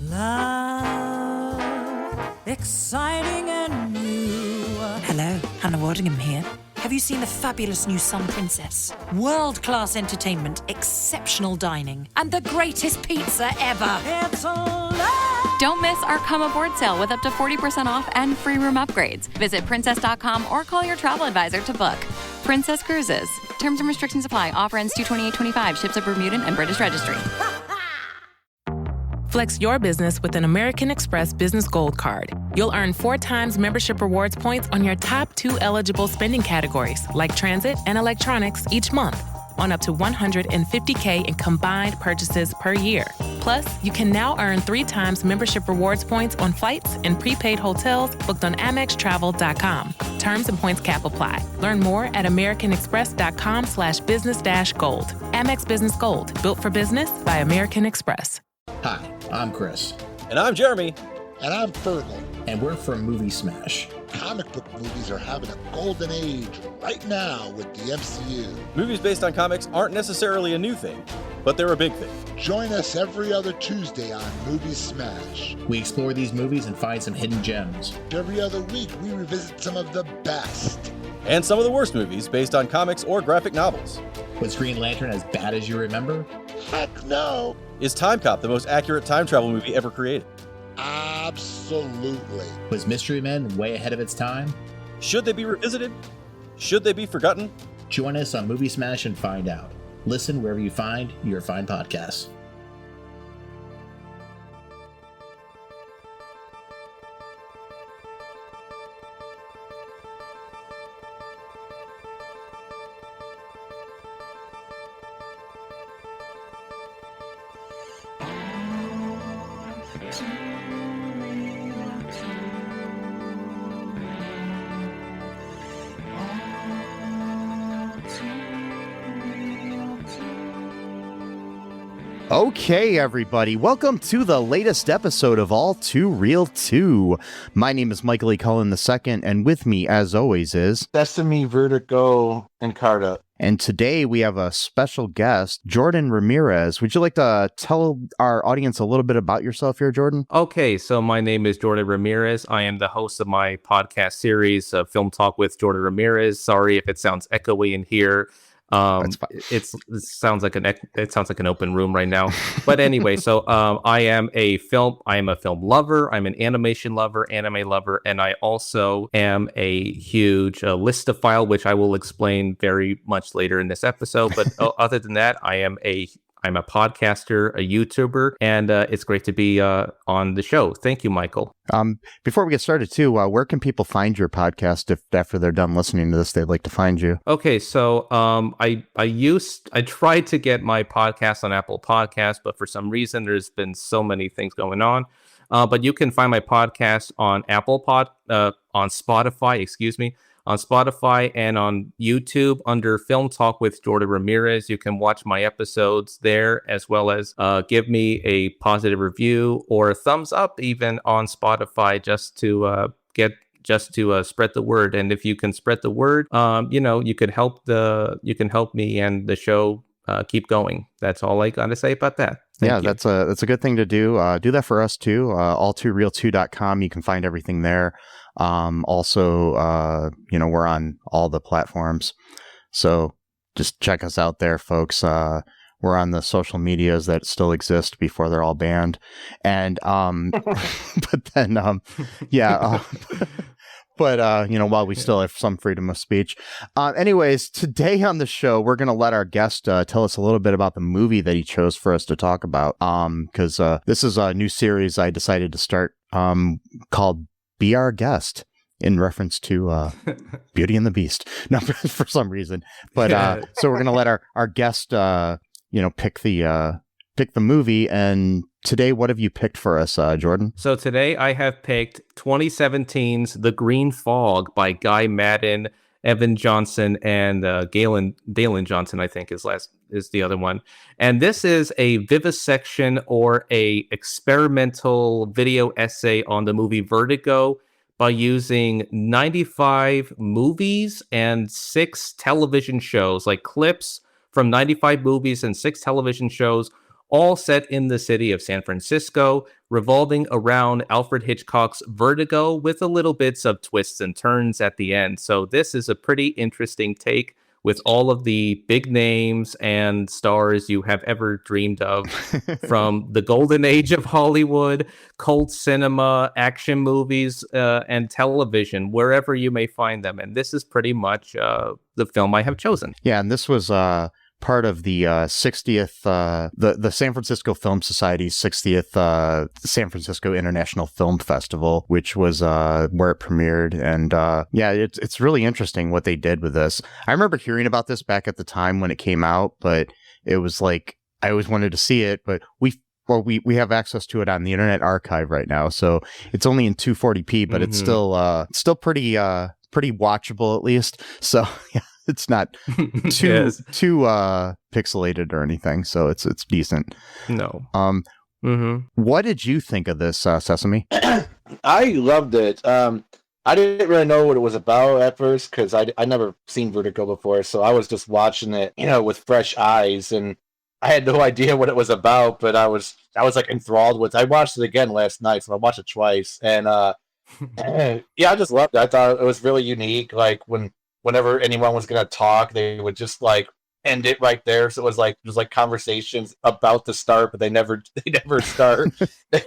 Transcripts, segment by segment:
Love, exciting and new. Hello, Hannah Waddingham here. Have you seen the fabulous new Sun Princess? World-class entertainment, exceptional dining, and the greatest pizza ever. It's a love. Don't miss our Come Aboard sale with up to 40% off and free room upgrades. Visit princess.com or call your travel advisor to book. Princess Cruises. Terms and restrictions apply. Offer ends 2/28/25. Ships of Bermudan and British Registry. Flex your business with an American Express Business Gold Card. You'll earn 4 times membership rewards points on your top 2 eligible spending categories, like transit and electronics, each month, on up to $150K in combined purchases per year. Plus, you can now earn 3 times membership rewards points on flights and prepaid hotels booked on AmexTravel.com. Terms and points cap apply. Learn more at americanexpress.com/business-gold. Amex Business Gold, built for business by American Express. Hi, I'm Chris. And I'm Jeremy. And I'm Fergal. And we're from Movie Smash. Comic book movies are having a golden age right now with the MCU. Movies based on comics aren't necessarily a new thing, but they're a big thing. Join us every other Tuesday on Movie Smash. We explore these movies and find some hidden gems. Every other week, we revisit some of the best. And some of the worst movies based on comics or graphic novels. Was Green Lantern as bad as you remember? Heck no! Is Time Cop the most accurate time travel movie ever created? Absolutely. Was Mystery Men way ahead of its time? Should they be revisited? Should they be forgotten? Join us on Movie Smash and find out. Listen wherever you find your fine podcasts. Okay, everybody, welcome to the latest episode of All Too Real 2. My name is Michael E. Cullen II, and with me, as always, is Sesame, Vertigo, and Carta. And today we have a special guest, Jordan Ramirez. Would you like to tell our audience a little bit about yourself here, Jordan? Okay, so my name is Jordan Ramirez. I am the host of my podcast series, Film Talk with Jordan Ramirez. Sorry if it sounds echoey in here. It sounds like an open room right now. But anyway, so I am a film lover, I'm an animation lover, anime lover, and I also am a huge listophile, which I will explain very much later in this episode. But other than that, I'm a podcaster, a YouTuber, and it's great to be on the show. Thank you, Michael. Before we get started, too, where can people find your podcast if after they're done listening to this, they'd like to find you? Okay, so I tried to get my podcast on Apple Podcasts, but for some reason, there's been so many things going on. But you can find my podcast on on Spotify and on YouTube under Film Talk with Jordan Ramirez. You can watch my episodes there, as well as give me a positive review or a thumbs up even on Spotify just to spread the word. And if you can spread the word, you can help me and the show keep going. That's all I got to say about that. Thank you. That's a good thing to do. Do that for us too. All2real2.com. You can find everything there. Also, we're on all the platforms, so just check us out there, folks. We're on the social medias that still exist before they're all banned, and but then while we still have some freedom of speech. Anyways, today on the show, we're going to let our guest tell us a little bit about the movie that he chose for us to talk about. Because this is a new series I decided to start called Be Our Guest, in reference to Beauty and the Beast. No, for some reason. But so we're going to let our guest, pick the movie. And today, what have you picked for us, Jordan? So today I have picked 2017's The Green Fog by Guy Madden, Evan Johnson, and Dalen Johnson, I think is the other one. And this is a vivisection or a experimental video essay on the movie Vertigo by using 95 movies and 6 television shows, like clips from 95 movies and 6 television shows, all set in the city of San Francisco, revolving around Alfred Hitchcock's Vertigo with a little bits of twists and turns at the end. So this is a pretty interesting take with all of the big names and stars you have ever dreamed of from the golden age of Hollywood, cult cinema, action movies, and television, wherever you may find them. And this is pretty much the film I have chosen. Yeah, and this was part of the 60th, the San Francisco Film Society's 60th San Francisco International Film Festival, which was where it premiered. And yeah, it's really interesting what they did with this. I remember hearing about this back at the time when it came out, but it was like, I always wanted to see it, but we have access to it on the Internet Archive right now. So it's only in 240p, but it's still pretty watchable at least. So yeah. It's not too pixelated or anything, so it's decent. No. What did you think of this, Sesame? I loved it. I didn't really know what it was about at first because I never seen Vertigo before, so I was just watching it, with fresh eyes, and I had no idea what it was about. But I was like enthralled with. I watched it again last night, so I watched it twice, and yeah, I just loved it. I thought it was really unique. Like whenever anyone was going to talk, they would just like end it right there. So it was like conversations about to start, but they never start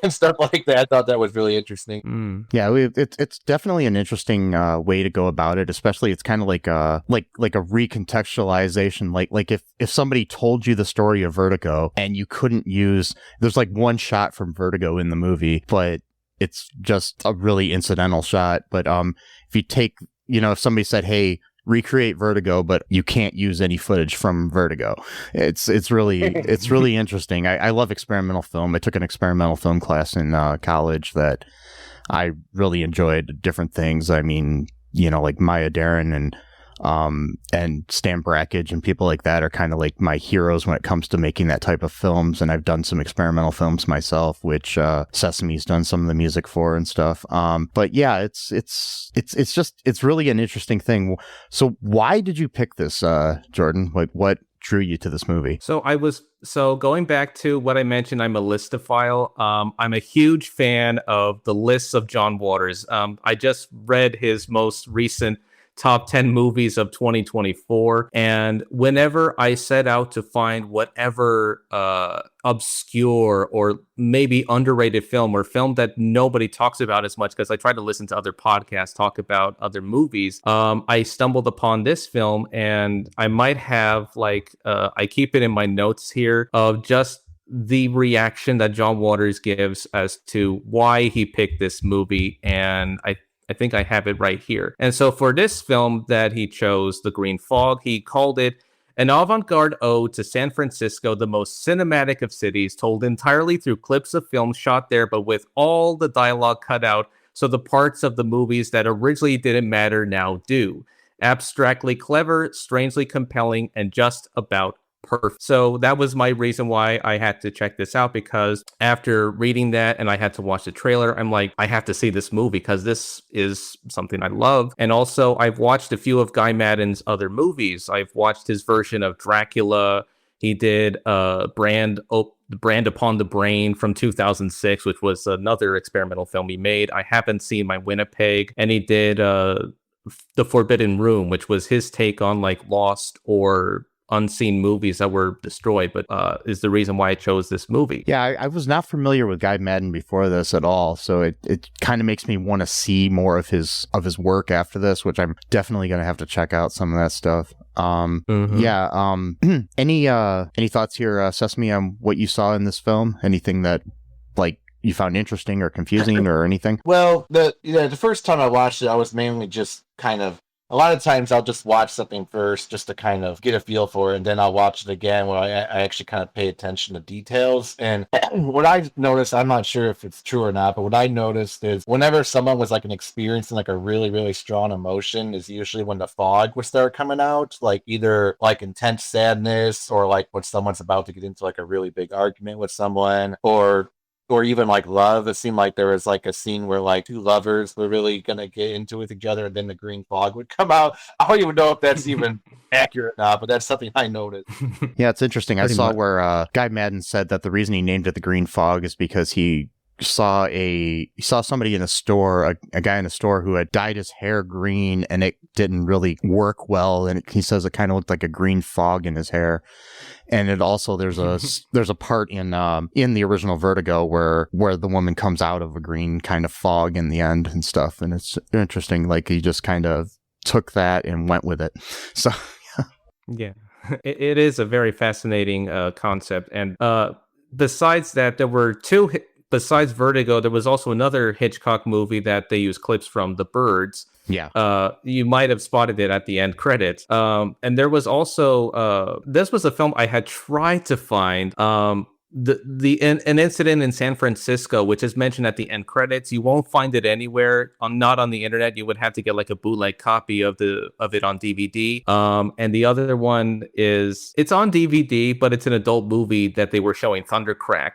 and stuff like that. I thought that was really interesting. Yeah, it's definitely an interesting way to go about it. Especially, it's kind of like a recontextualization. Like if somebody told you the story of Vertigo and you couldn't use, there's like one shot from Vertigo in the movie, but it's just a really incidental shot. But if you take, if somebody said, "Hey, recreate Vertigo," but you can't use any footage from Vertigo. It's really interesting. I love experimental film. I took an experimental film class in college that I really enjoyed different things. I mean, like Maya Deren and Stan Brakhage and people like that are kind of like my heroes when it comes to making that type of films. And I've done some experimental films myself, which Sesame's done some of the music for and stuff. But yeah, it's really an interesting thing. So why did you pick this, Jordan? Like, what drew you to this movie? So going back to what I mentioned, I'm a listophile. I'm a huge fan of the lists of John Waters. I just read his most recent top 10 movies of 2024. And whenever I set out to find whatever obscure or maybe underrated film or film that nobody talks about as much, because I try to listen to other podcasts talk about other movies, I stumbled upon this film, and I might have I keep it in my notes here of just the reaction that John Waters gives as to why he picked this movie. And I think I have it right here. And so for this film that he chose, The Green Fog, he called it an avant-garde ode to San Francisco, the most cinematic of cities, told entirely through clips of film shot there, but with all the dialogue cut out, so the parts of the movies that originally didn't matter now do. Abstractly clever, strangely compelling, and just about perfect. So that was my reason why I had to check this out, because after reading that and I had to watch the trailer, I'm like, I have to see this movie because this is something I love. And also, I've watched a few of Guy Maddin's other movies. I've watched his version of Dracula. He did Brand Upon the Brain from 2006, which was another experimental film he made. I haven't seen My Winnipeg. And he did The Forbidden Room, which was his take on like lost or unseen movies that were destroyed, but is the reason why I chose this movie. Yeah, I was not familiar with Guy Maddin before this at all, so it kind of makes me want to see more of his work after this, which I'm definitely going to have to check out some of that stuff. Yeah. Any thoughts here, Sesame, on what you saw in this film? Anything that like you found interesting or confusing or anything? Well, the first time I watched it, I was mainly just kind of, a lot of times I'll just watch something first just to kind of get a feel for it, and then I'll watch it again where I actually kind of pay attention to details. And what I noticed, I'm not sure if it's true or not, but what I noticed is whenever someone was like experiencing like a really, really strong emotion is usually when the fog would start coming out, like either like intense sadness or like when someone's about to get into like a really big argument with someone, or or even like love. It seemed like there was like a scene where like two lovers were really gonna get into it together, and then the green fog would come out. I don't even know if that's even accurate now, but that's something I noticed. Yeah, it's interesting. I saw where Guy Madden said that the reason he named it the green fog is because he saw somebody in a store, a guy in a store who had dyed his hair green, and it didn't really work well, and he says it kind of looked like a green fog in his hair. And it also there's a part in the original Vertigo where the woman comes out of a green kind of fog in the end and stuff, and it's interesting. Like he just kind of took that and went with it. So yeah, it is a very fascinating concept. And besides that, there were two. Besides Vertigo, there was also another Hitchcock movie that they used clips from, The Birds. Yeah. You might have spotted it at the end credits. And there was also, this was a film I had tried to find, an incident in San Francisco, which is mentioned at the end credits. You won't find it anywhere, not on the internet. You would have to get like a bootleg copy of it on DVD. And the other one it's on DVD, but it's an adult movie that they were showing, Thundercrack,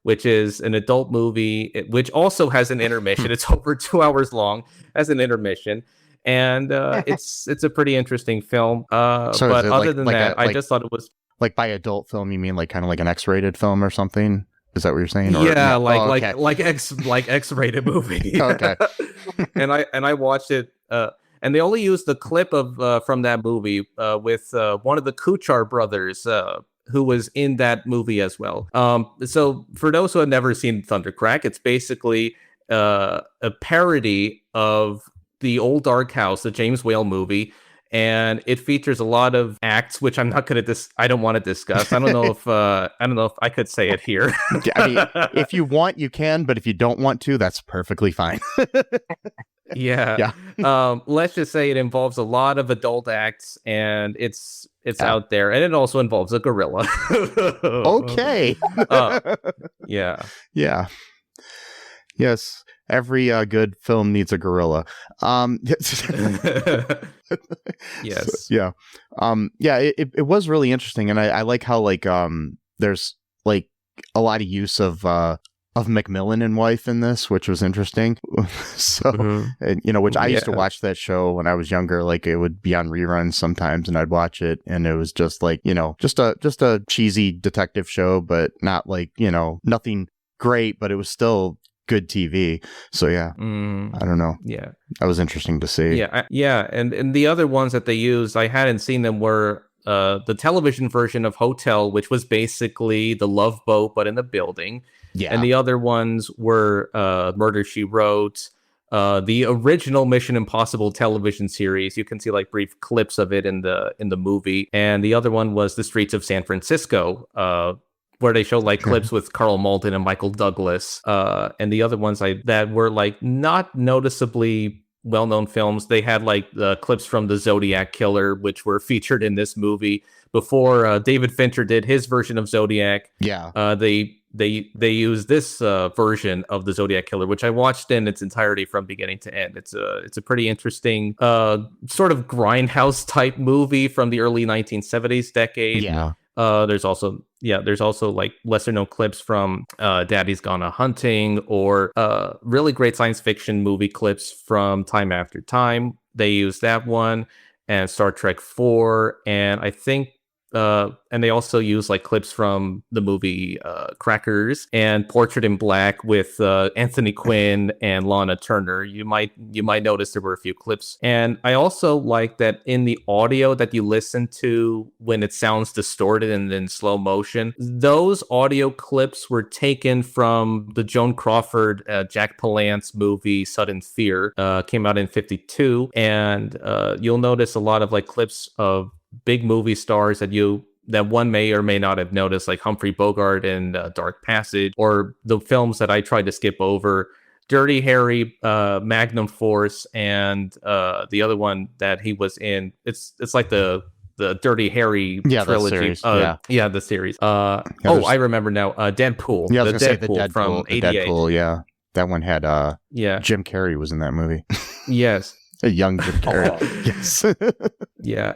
which is an adult movie, which also has an intermission. It's over 2 hours long, has an intermission. And it's a pretty interesting film. But other than that, I just thought it was... Like by adult film, you mean like kind of like an X-rated film or something? Is that what you're saying? Yeah, like X-rated movie. Okay. And I watched it, and they only used the clip of from that movie with one of the Kuchar brothers, who was in that movie as well. So for those who have never seen Thundercrack, it's basically a parody of The Old Dark House, the James Whale movie, and it features a lot of acts which I'm not going to I don't want to discuss. I don't know if I could say it here. I mean, if you want, you can, but if you don't want to, that's perfectly fine. Yeah. Let's just say it involves a lot of adult acts, and it's out there, and it also involves a gorilla. Okay. Yeah. Yes. Every good film needs a gorilla. Yes. Yeah. It was really interesting, and I like how there's like a lot of use of Macmillan and Wife in this, which was interesting. So, and, which I used to watch that show when I was younger. Like it would be on reruns sometimes, and I'd watch it, and it was just like just a cheesy detective show, but not like nothing great, but it was still good TV. So yeah, I don't know. Yeah, that was interesting to see. Yeah, and the other ones that they used, I hadn't seen them, were the television version of Hotel, which was basically The Love Boat but in the building. Yeah, and the other ones were Murder, She Wrote, the original Mission Impossible television series. You can see like brief clips of it in the movie, and the other one was The Streets of San Francisco, where they show like clips with Carl Malden and Michael Douglas. And the other ones that were like not noticeably well-known films, they had like the clips from The Zodiac Killer, which were featured in this movie before David Fincher did his version of Zodiac. Yeah. They used this version of The Zodiac Killer, which I watched in its entirety from beginning to end. It's a pretty interesting sort of grindhouse type movie from the early 1970s decade. Yeah. There's also like lesser known clips from Daddy's Gone A-Hunting, or really great science fiction movie clips from Time After Time. They use that one, and Star Trek 4, and I think and they also use like clips from the movie Crackers and Portrait in Black with Anthony Quinn and Lana Turner. You might notice there were a few clips. And I also like that in the audio that you listen to when it sounds distorted and in slow motion, those audio clips were taken from the Joan Crawford, Jack Palance movie Sudden Fear, came out in 1952. And you'll notice a lot of like clips of big movie stars that one may or may not have noticed, like Humphrey Bogart in Dark Passage, or the films that I tried to skip over, Dirty Harry, Magnum Force, and the other one that he was in. It's like the Dirty Harry trilogy. The series. I remember now. Deadpool. Yeah, I was gonna say the Deadpool from '88. Deadpool, yeah, that one had Jim Carrey was in that movie. Yes, a young Jim Carrey. Yes. Yeah.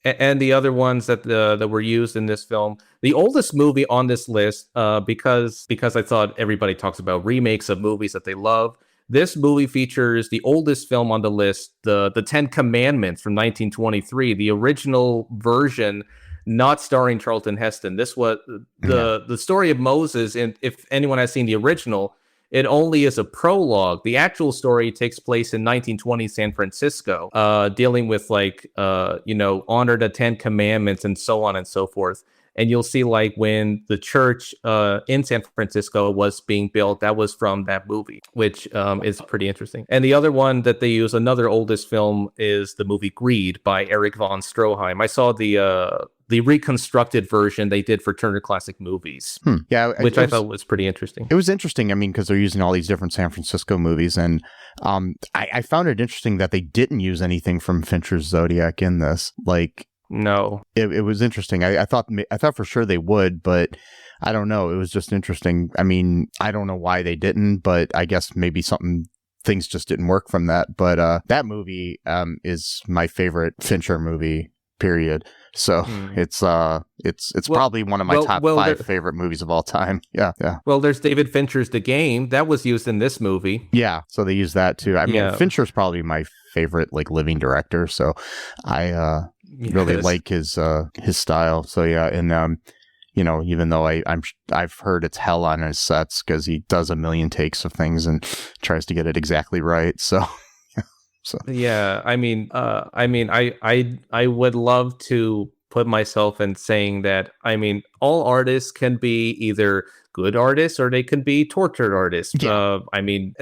and the other ones that were used in this film. The oldest movie on this list, because I thought everybody talks about remakes of movies that they love. This movie features the oldest film on the list, the Ten Commandments from 1923, the original version, not starring Charlton Heston. This was the story of Moses, and if anyone has seen the original, it only is a prologue. The actual story takes place in 1920 San Francisco, dealing with honor the Ten Commandments and so on and so forth. And you'll see when the church in San Francisco was being built, that was from that movie, which is pretty interesting. And the other one that they use, another oldest film, is the movie Greed by Erich von Stroheim. I saw the reconstructed version they did for Turner Classic Movies. Yeah, which I thought was pretty interesting. It was interesting. I mean, because they're using all these different San Francisco movies, and I found it interesting that they didn't use anything from Fincher's Zodiac in this. No, it was interesting. I thought for sure they would, but I don't know. It was just interesting. I mean, I don't know why they didn't, but I guess maybe things just didn't work from that. But that movie is my favorite Fincher movie, period. So it's probably one of my top 5 favorite movies of all time. Yeah. Well, there's David Fincher's The Game that was used in this movie. Yeah, so they use that too. I mean, Fincher's probably my favorite living director. So I really like his style. So yeah, and even though I've heard it's hell on his sets because he does a million takes of things and tries to get it exactly right. So. So. Yeah, I would love to put myself in saying that, all artists can be either good artists or they can be tortured artists. Yeah.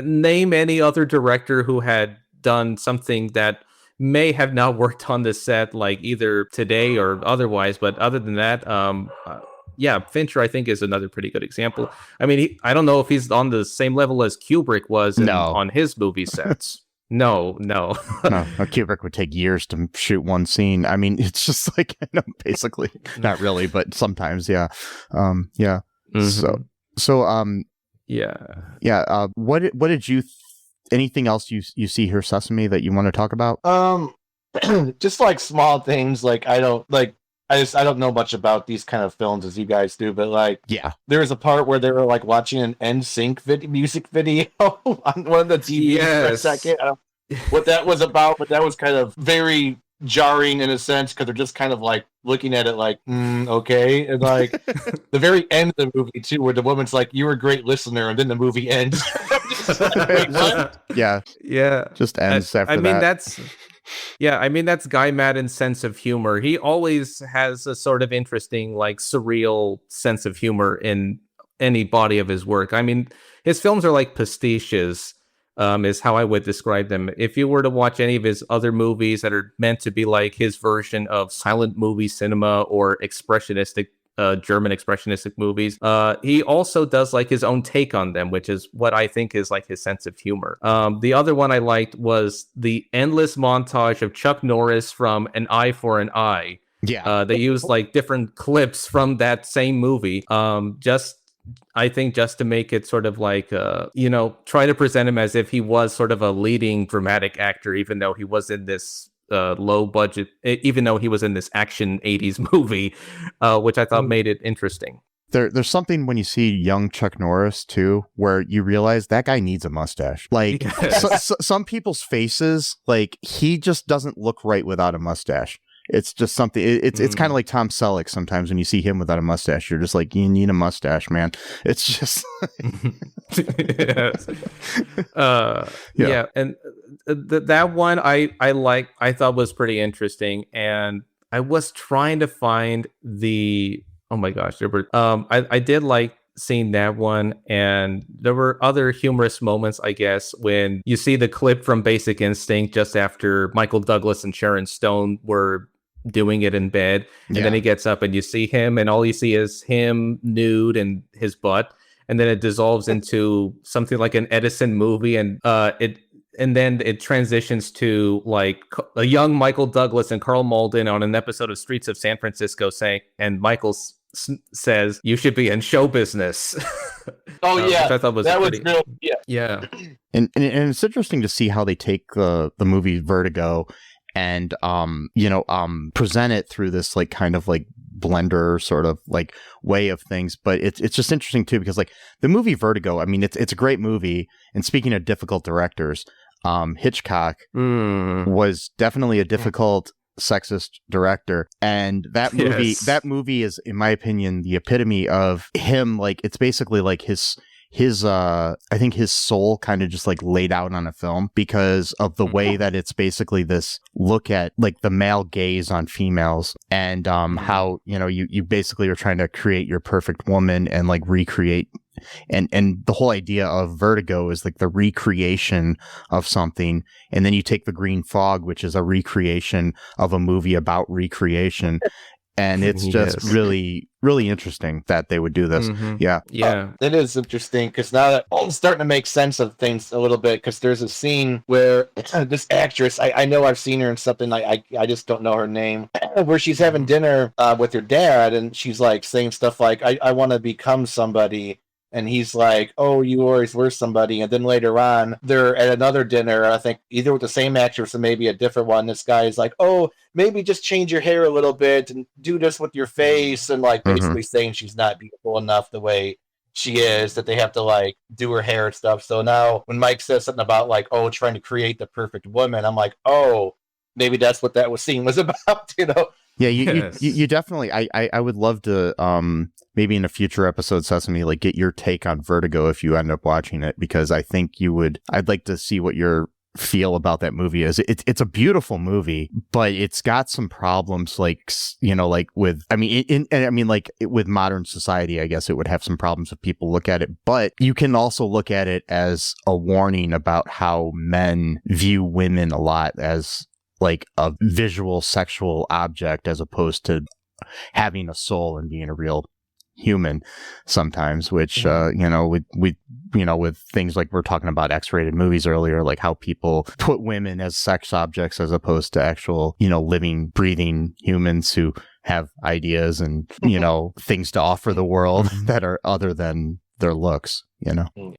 Name any other director who had done something that may have not worked on the set, either today or otherwise. But other than that, Fincher, I think, is another pretty good example. I don't know if he's on the same level as Kubrick was on his movie sets. No. No, Kubrick would take years to shoot one scene. I mean, it's just basically, not really, but sometimes, yeah. Yeah. Mm-hmm. What did you, anything else you see here, Sesame, that you want to talk about? Just small things. I don't know much about these kind of films as you guys do, but there was a part where they were watching an NSYNC music video on one of the TVs for a second. I don't know what that was about, but that was kind of very jarring in a sense because they're just kind of looking at it okay, and the very end of the movie too, where the woman's "You were a great listener," and then the movie ends. Wait, what? Yeah, just ends after that. That's Guy Maddin's sense of humor. He always has a sort of interesting, surreal sense of humor in any body of his work. His films are like pastiches, is how I would describe them. If you were to watch any of his other movies that are meant to be his version of silent movie cinema or expressionistic German expressionistic movies, he also does his own take on them, which is what I think is his sense of humor. The other one I liked was the endless montage of Chuck Norris from An Eye for an Eye. Yeah, they use different clips from that same movie, I think just to make it sort of try to present him as if he was sort of a leading dramatic actor, even though he was in this low budget, even though he was in this action 80s movie, which I thought made it interesting. There's something when you see young Chuck Norris too, where you realize that guy needs a mustache. Some people's faces, he just doesn't look right without a mustache. It's just something. It's kind of like Tom Selleck. Sometimes when you see him without a mustache, you're just you need a mustache, man. It's just yeah. And that one I thought was pretty interesting, and I was trying to find oh my gosh, there were I did like seeing that one, and there were other humorous moments, I guess, when you see the clip from Basic Instinct just after Michael Douglas and Sharon Stone were doing it in bed, and then he gets up and you see him, and all you see is him nude and his butt, and then it dissolves into something like an Edison movie, and then it transitions to a young Michael Douglas and Carl Malden on an episode of Streets of San Francisco saying, and Michael says, "You should be in show business." Oh yeah, which I thought was real. Yeah. And it's interesting to see how they take the movie Vertigo and present it through this like kind of like blender sort of like way of things. But it's just interesting too, because like the movie Vertigo, I mean, it's a great movie. And speaking of difficult directors, Hitchcock was definitely a difficult sexist director, and that movie is, in my opinion, the epitome of him. Like, it's basically like his I think his soul kind of just like laid out on a film, because of the way that it's basically this look at like the male gaze on females, and how you basically are trying to create your perfect woman and like recreate. And the whole idea of Vertigo is like the recreation of something, and then you take The Green Fog, which is a recreation of a movie about recreation, and it's just really, really interesting that they would do this. Yeah. It is interesting, because now that I'm starting to make sense of things a little bit, because there's a scene where this actress, I know I've seen her in something, I just don't know her name, where she's having dinner with her dad, and she's like saying stuff like, I want to become somebody. And he's like, oh, you always were somebody. And then later on, they're at another dinner, I think either with the same actress or maybe a different one. This guy is like, oh, maybe just change your hair a little bit and do this with your face. And like basically saying she's not beautiful enough the way she is, that they have to like do her hair and stuff. So now when Mike says something about like, oh, trying to create the perfect woman, I'm like, oh, maybe that's what that scene was about, Yeah, you definitely. I would love to maybe in a future episode, Sesame, like get your take on Vertigo if you end up watching it, because I think you would. I'd like to see what your feel about that movie is. It's a beautiful movie, but it's got some problems, like with. I mean, with modern society, I guess it would have some problems if people look at it. But you can also look at it as a warning about how men view women a lot as like a visual sexual object, as opposed to having a soul and being a real human sometimes, which with things like we're talking about X-rated movies earlier, like how people put women as sex objects as opposed to actual living, breathing humans who have ideas and things to offer the world that are other than their looks.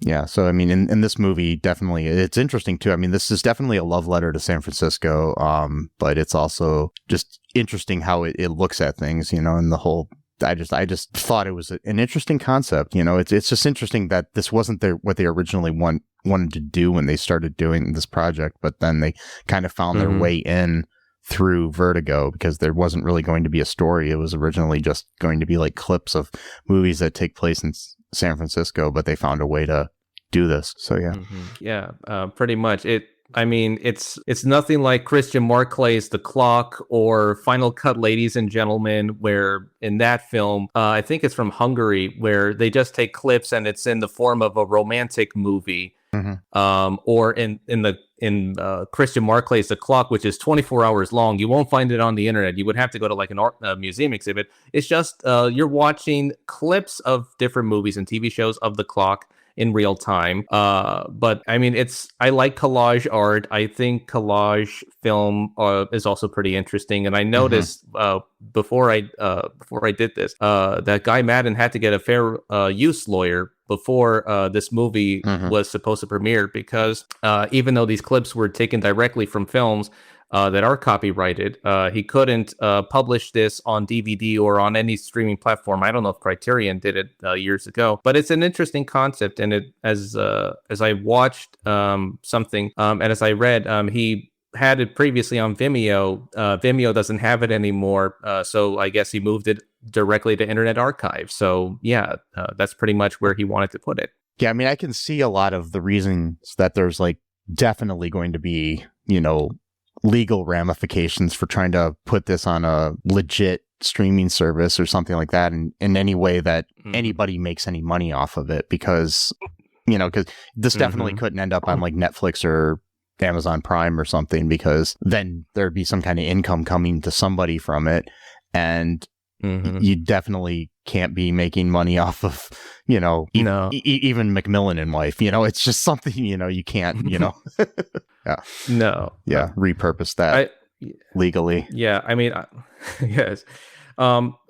Yeah. So I mean, in this movie, definitely, it's interesting too. I mean, this is definitely a love letter to San Francisco, but it's also just interesting how it looks at things, and the whole. I just thought it was an interesting concept. It's just interesting that this wasn't what they originally wanted to do when they started doing this project, but then they kind of found their way in through Vertigo, because there wasn't really going to be a story. It was originally just going to be like clips of movies that take place in San Francisco, but they found a way to do this. So yeah. Pretty much. It's nothing like Christian Marclay's The Clock or Final Cut, Ladies and Gentlemen, where in that film, I think it's from Hungary, where they just take clips and it's in the form of a romantic movie. Or in Christian Marclay's The Clock, which is 24 hours long. You won't find it on the internet. You would have to go to like an art museum exhibit. It's just you're watching clips of different movies and TV shows of The Clock in real time. But I mean, I like collage art. I think collage film is also pretty interesting. And I noticed before I did this, that Guy Madden had to get a fair use lawyer before this movie was supposed to premiere, because even though these clips were taken directly from films that are copyrighted, he couldn't publish this on DVD or on any streaming platform. I don't know if Criterion did it years ago, but it's an interesting concept. And as I watched something and as I read, he had it previously on Vimeo. Vimeo doesn't have it anymore, so I guess he moved it directly to Internet Archive. So yeah, that's pretty much where he wanted to put it. Yeah, I mean, I can see a lot of the reasons that there's like definitely going to be, legal ramifications for trying to put this on a legit streaming service or something like that, in any way that anybody makes any money off of it, because this definitely couldn't end up on like Netflix or Amazon Prime or something, because then there'd be some kind of income coming to somebody from it, and you definitely can't be making money off of even Macmillan and Wife. It's just something you can't repurpose that legally. Yeah, I mean, yes.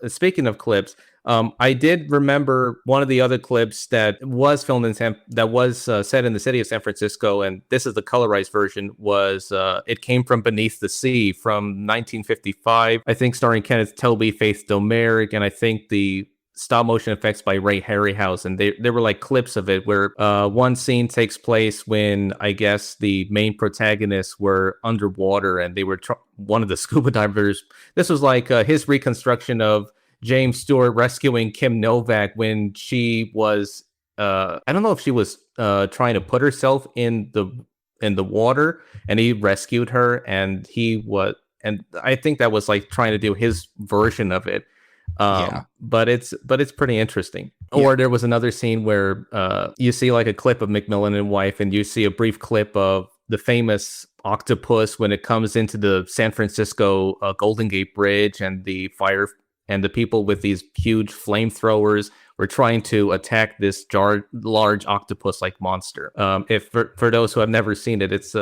Speaking of clips, I did remember one of the other clips that was filmed in set in the city of San Francisco, and this is the colorized version. Was it came from Beneath the Sea from 1955? I think starring Kenneth Tobey, Faith Domergue, and I think the stop motion effects by Ray Harryhausen. They were like clips of it where one scene takes place when I guess the main protagonists were underwater and they were one of the scuba divers. This was like his reconstruction of James Stewart rescuing Kim Novak when she was I don't know if she was trying to put herself in the water, and he rescued her, and I think that was like trying to do his version of it. But it's pretty interesting. Or there was another scene where you see like a clip of McMillan and wife, and you see a brief clip of the famous octopus when it comes into the San Francisco Golden Gate Bridge, and the fire and the people with these huge flamethrowers were trying to attack this large octopus-like monster. If for those who have never seen it, it's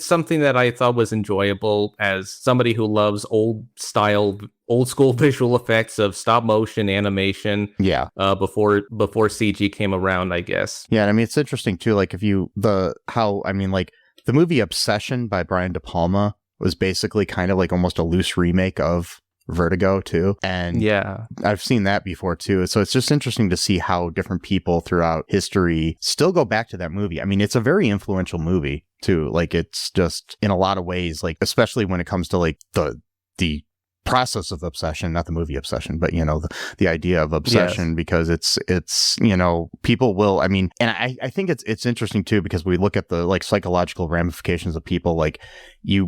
something that I thought was enjoyable as somebody who loves old school visual effects of stop motion animation. Before CG came around, I guess. Yeah, I mean it's interesting too. Like the movie Obsession by Brian De Palma was basically kind of like almost a loose remake of Vertigo too, and I've seen that before too, so it's just interesting to see how different people throughout history still go back to that movie. I mean, it's a very influential movie too, like it's just in a lot of ways, like especially when it comes to like the process of obsession, not the movie Obsession, but the idea of obsession, because it's people will, I mean, and I think it's interesting too, because we look at the like psychological ramifications of people, like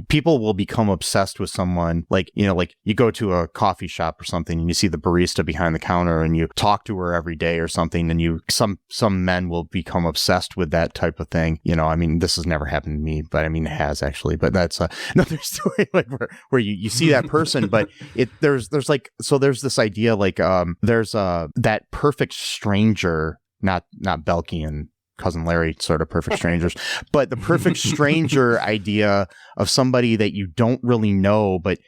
people will become obsessed with someone, like you go to a coffee shop or something and you see the barista behind the counter and you talk to her every day or something, and some men will become obsessed with that type of thing. I mean, this has never happened to me, but I mean it has actually, but that's another story, like where you see that person, but there's this idea, like there's that perfect stranger, not Belky and Cousin Larry sort of perfect strangers, but the perfect stranger idea of somebody that you don't really know, but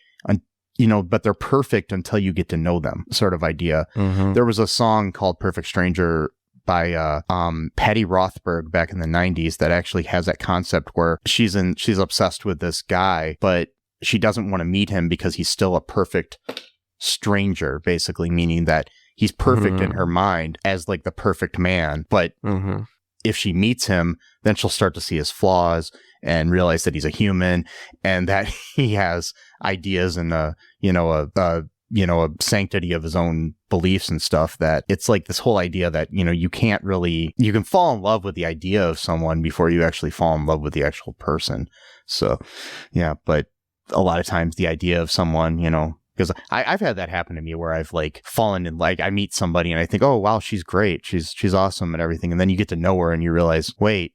they're perfect until you get to know them, sort of idea. There was a song called Perfect Stranger by Patty Rothberg back in the 90s that actually has that concept where she's obsessed with this guy, but she doesn't want to meet him because he's still a perfect stranger, basically meaning that he's perfect in her mind as like the perfect man. But if she meets him, then she'll start to see his flaws and realize that he's a human and that he has ideas and a sanctity of his own beliefs and stuff, that it's like this whole idea that, you can fall in love with the idea of someone before you actually fall in love with the actual person. So, yeah, but a lot of times the idea of someone, because I've had that happen to me where I've like fallen in, like I meet somebody and I think, oh wow, she's great, she's awesome and everything, and then you get to know her and you realize, wait,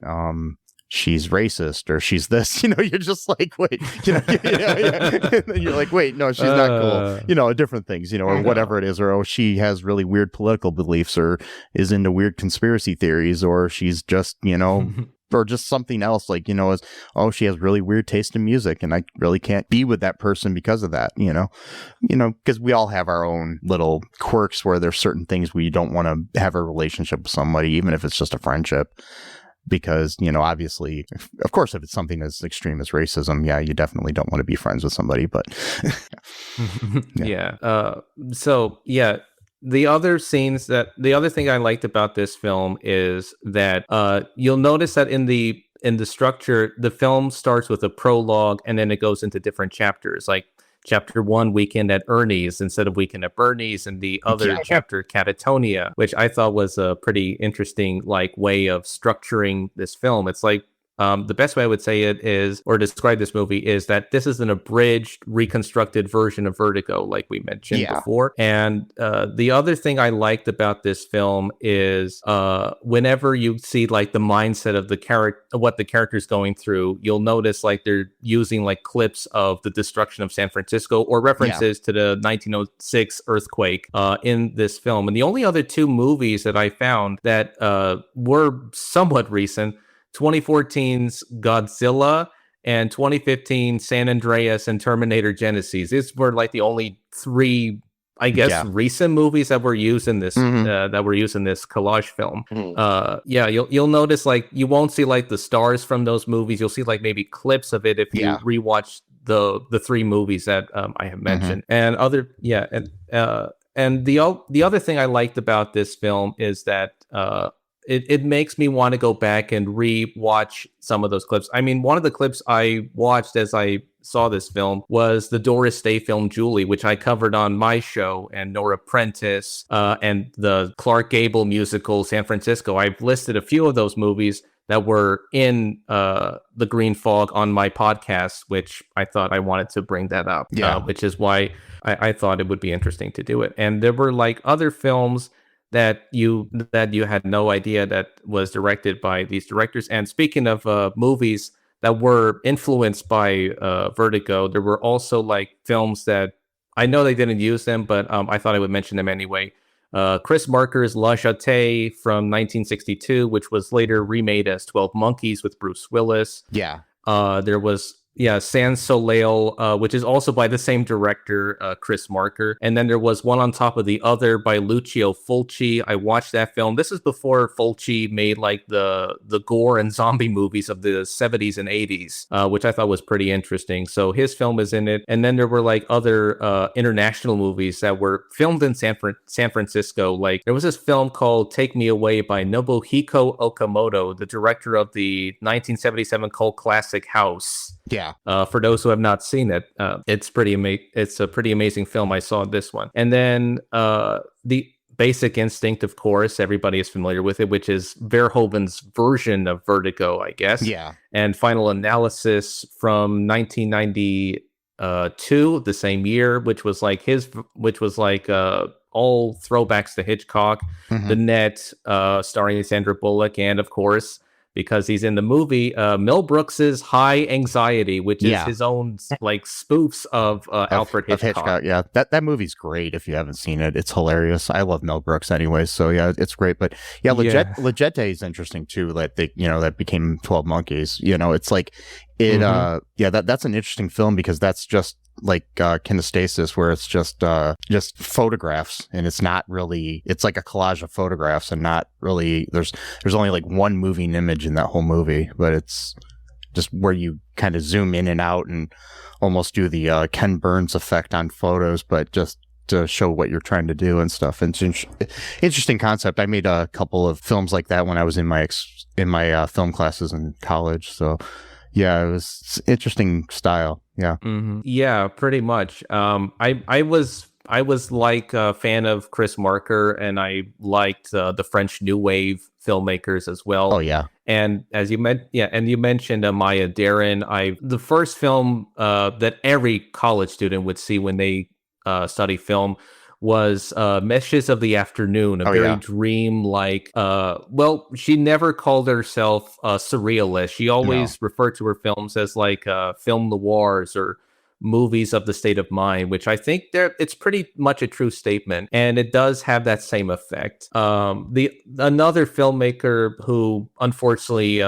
she's racist or she's this, you're just like, wait, and then you're like, wait, no, she's not cool, different things, or whatever it is, or oh, she has really weird political beliefs or is into weird conspiracy theories, or she's just, or just something else, like, she has really weird taste in music and I really can't be with that person because of that, because we all have our own little quirks where there's certain things we don't want to have a relationship with somebody, even if it's just a friendship, because, obviously, of course, if it's something as extreme as racism, yeah, you definitely don't want to be friends with somebody, but the other thing I liked about this film is that you'll notice that in the structure, the film starts with a prologue and then it goes into different chapters, like chapter 1, Weekend at Ernie's instead of Weekend at Bernie's, and the other chapter, Catatonia, which I thought was a pretty interesting like way of structuring this film. It's like the best way I would say it is, or describe this movie, is that this is an abridged, reconstructed version of Vertigo, like we mentioned before. And the other thing I liked about this film is whenever you see like the mindset of the character, what the character's going through, you'll notice like they're using like clips of the destruction of San Francisco or references to the 1906 earthquake in this film. And the only other two movies that I found that were somewhat recent, 2014's Godzilla and 2015 San Andreas and Terminator Genesis. These were like the only three I guess recent movies that were used in this collage film. You'll notice like you won't see like the stars from those movies. You'll see like maybe clips of it if you rewatch the three movies that I have mentioned. And the other thing I liked about this film is that it makes me want to go back and re-watch some of those clips. I mean, one of the clips I watched as I saw this film was the Doris Day film Julie, which I covered on my show, and Nora Prentice, and the Clark Gable musical San Francisco. I've listed a few of those movies that were in the Green Fog on my podcast, which I thought I wanted to bring that up, which is why I thought it would be interesting to do it. And there were like other films that you had no idea that was directed by these directors. And speaking of movies that were influenced by Vertigo, there were also like films that I know they didn't use them, but I thought I would mention them anyway. Chris Marker's La Jetée from 1962, which was later remade as 12 Monkeys with Bruce Willis. There was Sans Soleil, which is also by the same director, Chris Marker. And then there was one on top of the other by Lucio Fulci. I watched that film. This is before Fulci made like the gore and zombie movies of the 70s and 80s, which I thought was pretty interesting. So his film is in it. And then there were like other international movies that were filmed in San Francisco. Like there was this film called Take Me Away by Nobuhiko Okamoto, the director of the 1977 cult classic House. For those who have not seen it, it's a pretty amazing film. I saw this one. And then the Basic Instinct, of course, everybody is familiar with it, which is Verhoeven's version of Vertigo, I guess. And Final Analysis from 1992, the same year, which was like all throwbacks to Hitchcock. The Net, starring Sandra Bullock, and of course, because he's in the movie, Mel Brooks's High Anxiety, which is his own like spoofs of Alfred Hitchcock. That movie's great if you haven't seen it. It's hilarious. I love Mel Brooks anyway, so it's great. But La Jetée is interesting too. That that became 12 Monkeys. It's like it. That's an interesting film because that's just like kinesthesis, where it's just photographs, and it's not really, it's like a collage of photographs, and not really, there's only like one moving image in that whole movie, but it's just where you kind of zoom in and out and almost do the Ken Burns effect on photos, but just to show what you're trying to do and stuff. And it's interesting concept. I made a couple of films like that when I was in my film classes in college, so it was interesting style. Yeah, pretty much. I was like a fan of Chris Marker, and I liked the French New Wave filmmakers as well. And as you mentioned Maya Deren. The first film that every college student would see when they study film was Meshes of the Afternoon, a very dream-like, she never called herself surrealist. She always referred to her films as like film noirs or movies of the state of mind, which I think it's pretty much a true statement, and it does have that same effect. Another filmmaker who unfortunately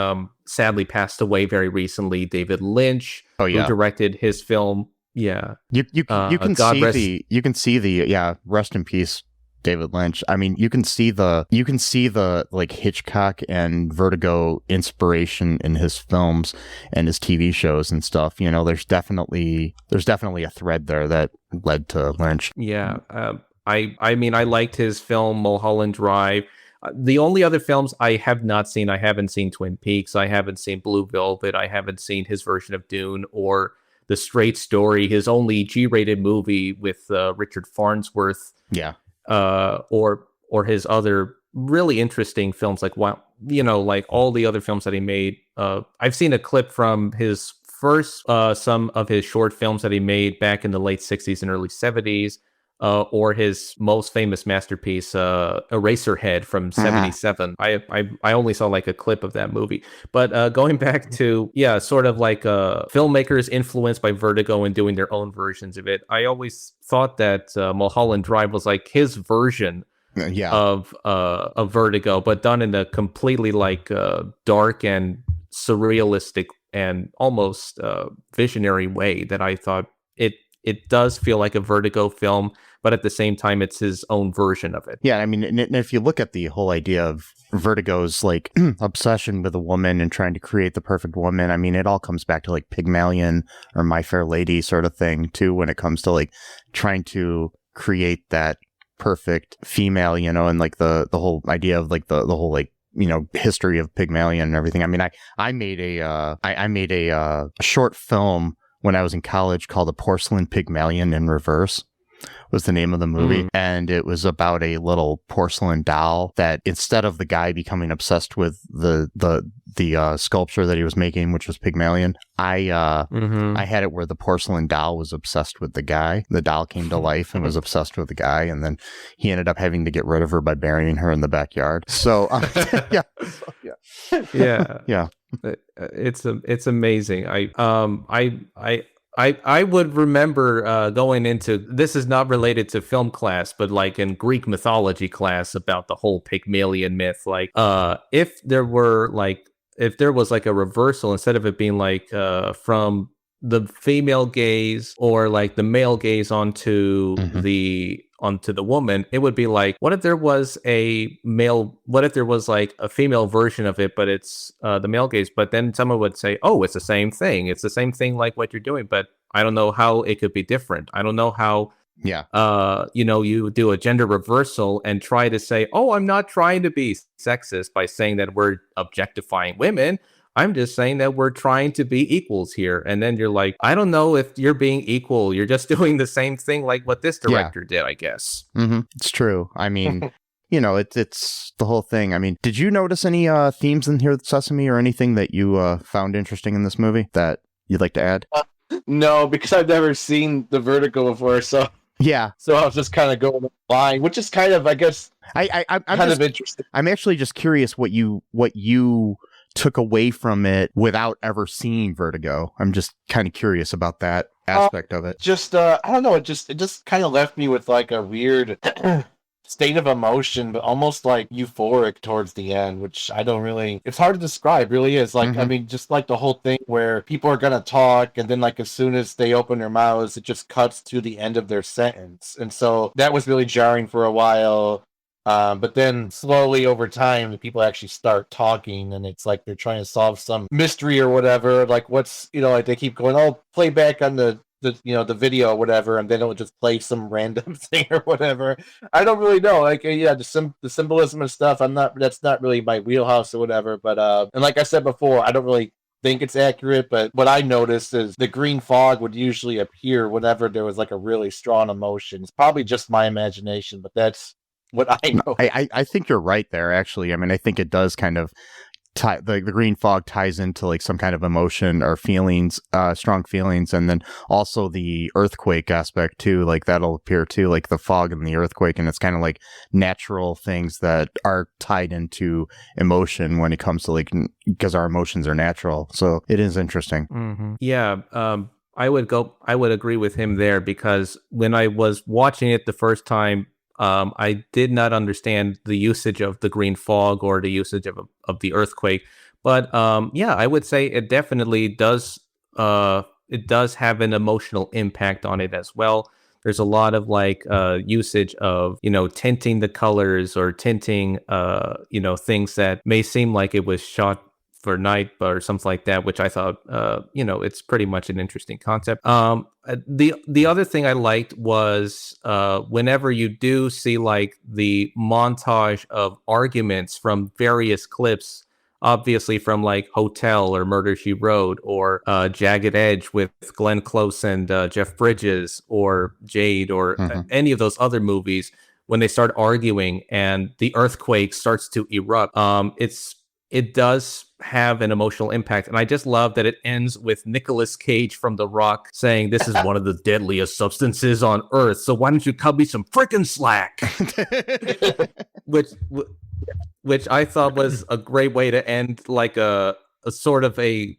sadly passed away very recently, David Lynch, who directed his film. You can see the rest in peace, David Lynch. I mean, you can see the like Hitchcock and Vertigo inspiration in his films and his TV shows and stuff. There's definitely a thread there that led to Lynch. I mean, I liked his film Mulholland Drive. The only other films I have not seen, I haven't seen Twin Peaks, I haven't seen Blue Velvet, I haven't seen his version of Dune, or The Straight Story, his only G-rated movie with Richard Farnsworth. Or his other really interesting films, like like all the other films that he made. I've seen a clip from his first some of his short films that he made back in the late 60s and early 70s. Or his most famous masterpiece, Eraserhead from 77. I only saw like a clip of that movie. But going back to, sort of like filmmakers influenced by Vertigo and doing their own versions of it, I always thought that Mulholland Drive was like his version of Vertigo, but done in a completely like dark and surrealistic and almost visionary way that I thought it does feel like a Vertigo film, but at the same time, it's his own version of it. Yeah, I mean, and if you look at the whole idea of Vertigo's like obsession with a woman and trying to create the perfect woman, I mean, it all comes back to like Pygmalion or My Fair Lady sort of thing too, when it comes to like trying to create that perfect female, you know, and like the whole idea of like the whole like, you know, history of Pygmalion and everything. I mean, I made a short film when I was in college called A Porcelain Pygmalion in Reverse was the name of the movie. And it was about a little porcelain doll that instead of the guy becoming obsessed with the sculpture that he was making, which was Pygmalion, I had it where the porcelain doll was obsessed with the guy. The doll came to life and was obsessed with the guy, and then he ended up having to get rid of her by burying her in the backyard. So yeah. It's amazing. I would remember going into, this is not related to film class, but like in Greek mythology class about the whole Pygmalion myth. Like, if there was like a reversal, instead of it being like from the female gaze or like the male gaze onto the woman, it would be like, what if there was like a female version of it, but it's the male gaze, but then someone would say, oh, it's the same thing like what you're doing, but I don't know how it could be different. I don't know how you do a gender reversal and try to say, oh, I'm not trying to be sexist by saying that we're objectifying women. I'm just saying that we're trying to be equals here. And then you're like, I don't know if you're being equal. You're just doing the same thing like what this director did, I guess. It's true. I mean, you know, it's the whole thing. I mean, did you notice any themes in here with Sesame or anything that you found interesting in this movie that you'd like to add? No, because I've never seen the Vertigo before, so yeah. So I was just kind of going blind, which is kind of, I guess, I'm kind of interesting. I'm actually just curious what you took away from it without ever seeing Vertigo. I'm just kind of curious about that aspect of it. Just I don't know, it just kind of left me with like a weird state of emotion, but almost like euphoric towards the end, which I don't really, it's hard to describe, really is. Like, I mean, just like the whole thing where people are gonna talk, and then like as soon as they open their mouths, it just cuts to the end of their sentence. And so that was really jarring for a while. But then slowly over time, the people actually start talking, and it's like they're trying to solve some mystery or whatever. Like what's, you know, like they keep going, oh, play back on the video or whatever, and then it'll just play some random thing or whatever. I don't really know. Like, yeah, the symbolism and stuff, that's not really my wheelhouse or whatever. But and like I said before, I don't really think it's accurate, but what I noticed is the green fog would usually appear whenever there was like a really strong emotion. It's probably just my imagination, but that's what I know. I think you're right there, actually. I mean, I think it does kind of tie, the green fog ties into like some kind of emotion or feelings, strong feelings, and then also the earthquake aspect too. Like that'll appear too, like the fog and the earthquake, and it's kind of like natural things that are tied into emotion when it comes to like, because our emotions are natural. So it is interesting. Yeah. I would agree with him there, because when I was watching it the first time, I did not understand the usage of the green fog or the usage of the earthquake, but yeah, I would say it definitely does. It does have an emotional impact on it as well. There's a lot of like usage of, you know, tinting the colors or tinting you know, things that may seem like it was shot for night or something like that, which I thought, you know, it's pretty much an interesting concept. The other thing I liked was whenever you do see like the montage of arguments from various clips, obviously from like Hotel or Murder, She Wrote, or Jagged Edge with Glenn Close and Jeff Bridges, or Jade, or any of those other movies, when they start arguing and the earthquake starts to erupt, it does have an emotional impact. And I just love that it ends with Nicolas Cage from The Rock saying, this is one of the deadliest substances on Earth, so why don't you cut me some freaking slack? which I thought was a great way to end like a sort of a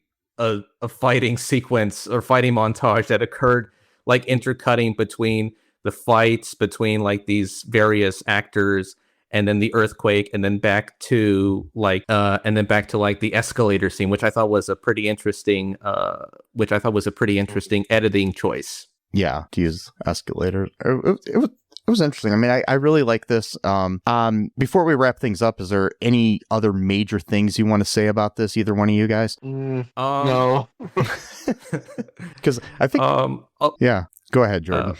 fighting sequence or fighting montage that occurred, like intercutting between the fights between like these various actors, and then the earthquake, and then back to like the escalator scene, which I thought was a pretty interesting editing choice. Yeah, to use escalator. It It was interesting. I mean, I really like this. Before we wrap things up, is there any other major things you want to say about this? Either one of you guys? No. Because I think. Yeah. Go ahead, Jordan.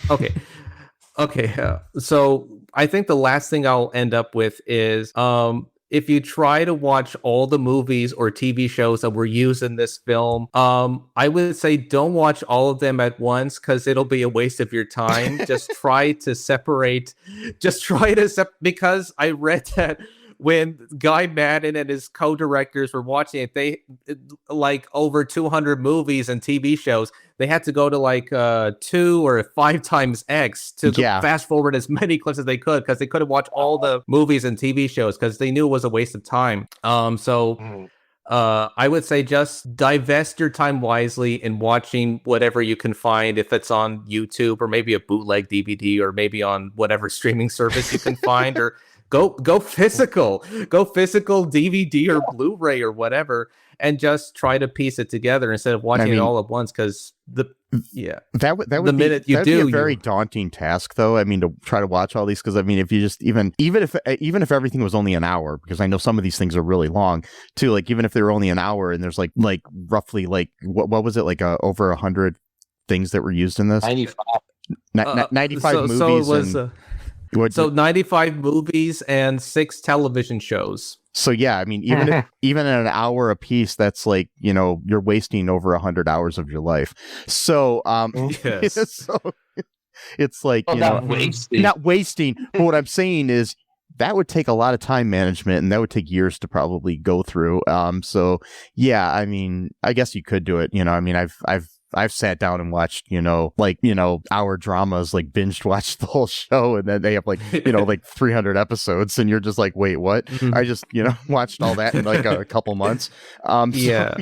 Okay. So I think the last thing I'll end up with is if you try to watch all the movies or TV shows that were used in this film, I would say don't watch all of them at once because it'll be a waste of your time. Just try to separate. Because I read that when Guy Madden and his co-directors were watching it, they like over 200 movies and TV shows. They had to go to like 2 or 5 times X to fast forward as many clips as they could because they couldn't watch all the movies and TV shows because they knew it was a waste of time. I would say just divest your time wisely in watching whatever you can find, if it's on YouTube or maybe a bootleg DVD or maybe on whatever streaming service you can find, or go physical DVD or Blu-ray or whatever, and just try to piece it together instead of watching it all at once. Because that would be a very daunting task, though. I mean, to try to watch all these, because I mean, if you just even if everything was only an hour, because I know some of these things are really long too. Like even if they were only an hour, and there's like roughly like what was it, like over 100 things that were used in this? 95 movies. So it was. So 95 movies and 6 television shows. So yeah, I mean, even in an hour a piece, that's like, you know, you're wasting over 100 hours of your life. So so it's like, not wasting. But what I'm saying is that would take a lot of time management, and that would take years to probably go through. So yeah, I mean, I guess you could do it. You know, I mean, I've sat down and watched, hour dramas, like binged watched the whole show, and then they have like 300 episodes, and you're just like, wait, what? Mm-hmm. I just, watched all that in like a couple months. But yeah.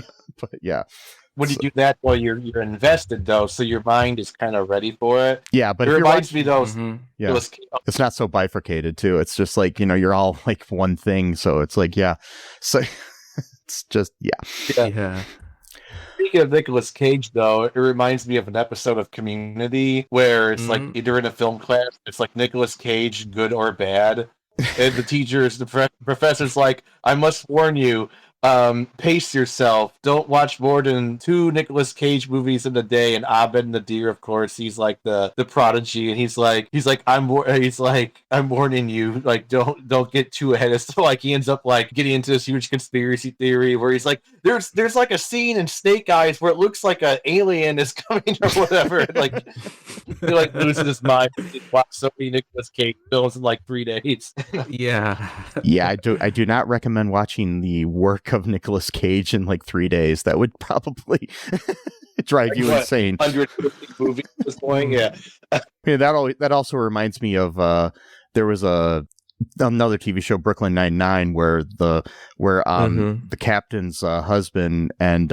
When you do that, well, you're invested though, so your mind is kind of ready for it. Yeah, but it reminds me though. It's not so bifurcated too. It's just like, you're all like one thing, so it's like so it's just yeah. Speaking of Nicolas Cage, though, it reminds me of an episode of Community where it's like either in a film class, it's like Nicolas Cage, good or bad, and the professor's like, I must warn you, pace yourself. Don't watch more than 2 Nicolas Cage movies in a day. And Abed Nadir, of course, he's like the prodigy, and he's like I'm warning you, like don't get too ahead. So like he ends up like getting into this huge conspiracy theory where he's like, there's like a scene in Snake Eyes where it looks like an alien is coming or whatever. And, like he like loses his mind. He watched so many Nicolas Cage films in like 3 days. Yeah. I do not recommend watching the work of Nicolas Cage in like 3 days. That would probably drive you insane. 150 movies at this point, yeah. That also reminds me of there was another TV show, Brooklyn Nine-Nine, where the captain's husband and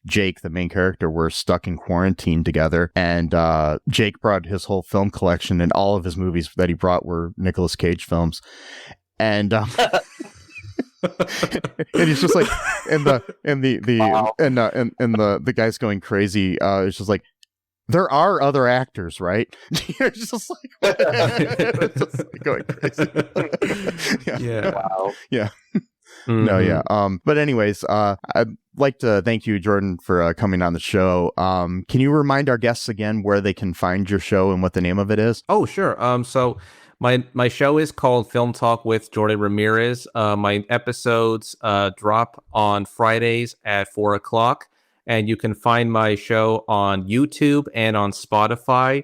Jake, the main character, were stuck in quarantine together, and Jake brought his whole film collection, and all of his movies that he brought were Nicolas Cage films, and and he's just like, and the guy's going crazy. It's just like, there are other actors, right? You're just like, just going crazy. Yeah. Wow. Yeah. Mm-hmm. No, yeah. But anyways, I'd like to thank you, Jordan, for coming on the show. Can you remind our guests again where they can find your show and what the name of it is? Oh, sure. So my show is called Film Talk with Jordan Ramirez. My episodes drop on Fridays at 4:00. And you can find my show on YouTube and on Spotify.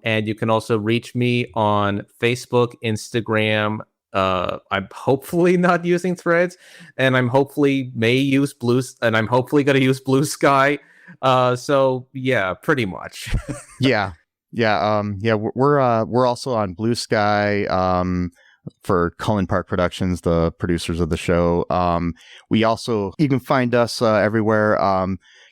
And you can also reach me on Facebook, Instagram. I'm hopefully not using Threads, and I'm hopefully going to use Blue Sky. So yeah, pretty much. Yeah. We're also on Blue Sky. For Cullen Park Productions, the producers of the show. You can find us everywhere.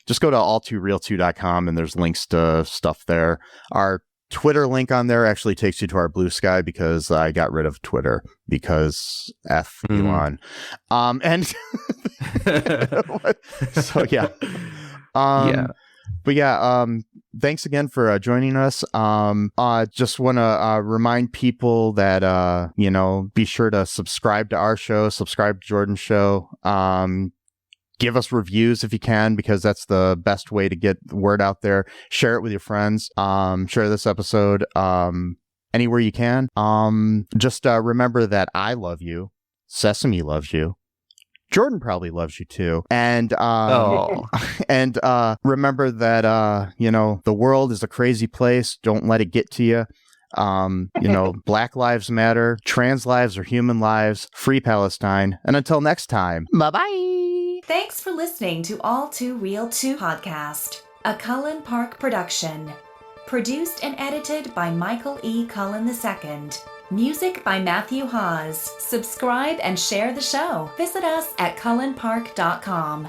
Just go to all2real2.com and there's links to stuff there. Our Twitter link on there actually takes you to our Blue Sky because I got rid of Twitter because F Elon. And so yeah. But yeah, thanks again for joining us. Just want to remind people that, be sure to subscribe to our show, subscribe to Jordan's show. Give us reviews if you can, because that's the best way to get the word out there. Share it with your friends. Share this episode anywhere you can. Just remember that I love you. Sesame loves you. Jordan probably loves you too. And remember that the world is a crazy place. Don't let it get to you. Black lives matter. Trans lives are human lives. Free Palestine. And until next time, bye-bye. Thanks for listening to All Too Real 2 podcast, a Cullen Park production. Produced and edited by Michael E. Cullen II. Music by Matthew Hawes. Subscribe and share the show. Visit us at cullenpark.com.